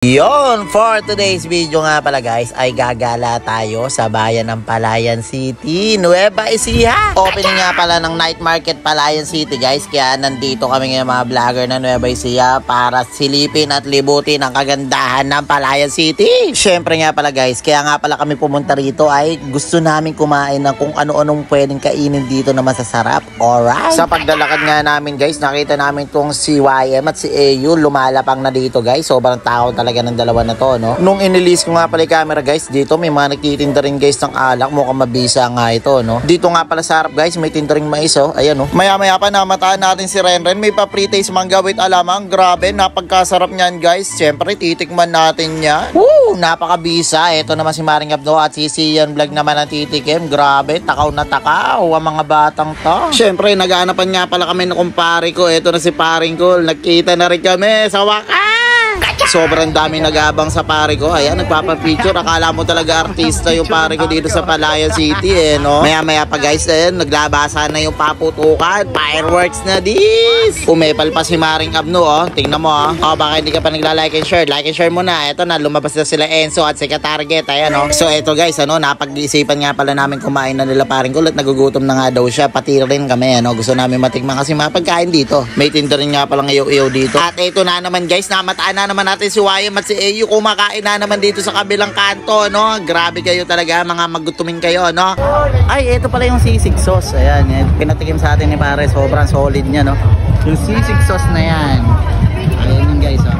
Yon, for today's video nga pala guys ay gagala tayo sa bayan ng Palayan City, Nueva Ecija. Opening nga pala ng night market Palayan City guys, kaya nandito kami ngayon mga vlogger ng Nueva Ecija para silipin at libutin ang kagandahan ng Palayan City. Syempre nga pala guys, kaya nga pala kami pumunta rito ay gusto namin kumain ng kung ano-anong pwedeng kainin dito na masasarap. Alright? Sa paglalakad nga namin guys, nakita namin tong si YM at si AU lumalapang na dito guys. Sobrang tao talaga ng dalawa na to, no? Nung inilis ko nga pala yung camera guys, dito may mga nagtitinda rin guys ng alak, mukhang mabisa nga ito, no? Dito nga pala sa harap guys, may tinda ring mais, oh. Ayan, oh. Maya-maya pa namataan natin si Renren, may pa-pre-taste mangga with alamang. Grabe, napagkasarap niyan guys. Siyempre, titikman natin yan. Woo! Napakabisa. Ito naman si Maring Abdo at si Sian Vlog naman ang titikim. Grabe, takaw na takaw ang mga batang to. Siyempre, nag-aanapan nga pala kami ng kumpare ko. Ito na si Paring Cool. Nagkita na rin kami sa wakas. Sobrang dami nag-abang sa pare ko. Ayan, nagpapapicture. Akala mo talaga artista yung pare ko dito sa Palayan City, eh, no? Maya-maya pa guys, naglabasa na yung paputukan. Fireworks na this! Umepal pa si Maring Abno, oh. Tingnan mo, oh. Oh, baka hindi ka pa nagla-like and share. Like and share mo na. Ito na, lumabas na sila Enzo at si Katarget. Ayan, oh. So, ito guys, ano, napag-isipan nga pala namin kumain na nila paring ko at nagugutom na nga daw siya. Pati rin kami, ano. Gusto namin matikman kasi mapagkain dito. May tinda rin nga palang iyo-iyo dito. At ito na naman guys, namataan na naman natin si YM at si AU kumakain na naman dito sa kabilang kanto, no? Grabe kayo talaga, mga magutumin kayo, no? Ay, ito pala yung sisig sauce. Ayan, yan. Pinatikim sa atin ni pare, sobrang solid niya, no? Yung sisig sauce na yan. Ayan yun guys, oh.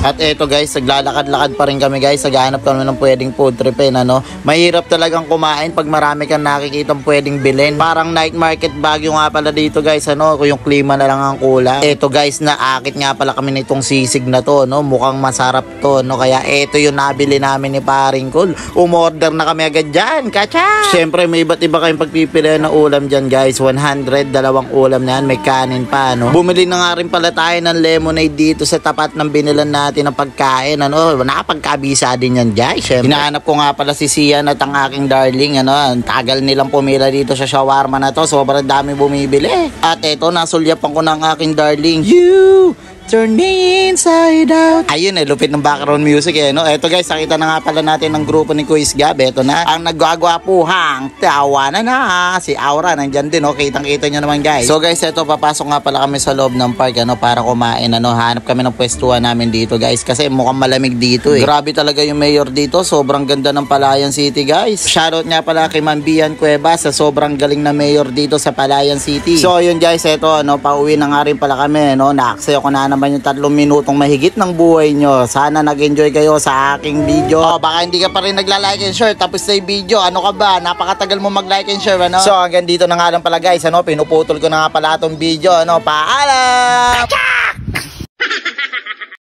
At eto guys, naglalakad-lakad pa rin kami guys. Naghahanap kami ng pwedeng food trip, ano. Mahirap talagang kumain pag marami kang nakikitang pwedeng bilhin. Parang night market Baguio nga pala dito guys, ano. Kung yung klima na lang ang kulang. Eto guys, naakit nga pala kami nitong sisig na to, no. Mukhang masarap to, no. Kaya eto yung nabili namin ni Paring Cool. Umorder na kami agad dyan. Kacha! Siyempre may iba't iba kayong pagpipilian ng ulam dyan guys. 100, dalawang ulam na yan. May kanin pa, no. Bumili na nga rin pala tayo ng lemonade dito sa tapat ng binilan natin ng pagkain, ano, nakapagkabisa din yan guys. Hinahanap ko nga pala si Sian at ang aking darling, ano, ang tagal nilang pumila dito sa shawarma na to, sobrang dami bumibili. At eto, nasulyapan ko ng aking darling, you turn me inside out. Ayun, lupit ng background music, eh, no? Eto guys, nakita na nga pala natin ng grupo ni Kuis Gab. Eto na, ang nagwagwapuhang tawa na si Aura, nandyan din, no? Kitang-kita nyo naman guys. So guys, eto, papasok nga pala kami sa loob ng park, ano, para kumain, ano. Hanap kami ng pwestuhan namin dito guys, kasi mukhang malamig dito, eh. Grabe talaga yung mayor dito, sobrang ganda ng Palayan City guys. Shoutout nga pala kay Mambian Cueva sa sobrang galing na mayor dito sa Palayan City. So yun guys, eto, no, pauwi na nga rin pala kami, no. Naaksaya ko na naman yung 3 minutong mahigit ng buhay nyo. Sana nag-enjoy kayo sa aking video. Oh, baka hindi ka pa rin nagla-like and share tapos na yung video. Ano ka ba? Napakatagal mo mag-like and share, ano? So hanggang dito na nga lang pala guys, ano, pinuputol ko na nga pala itong video, ano. Paalam!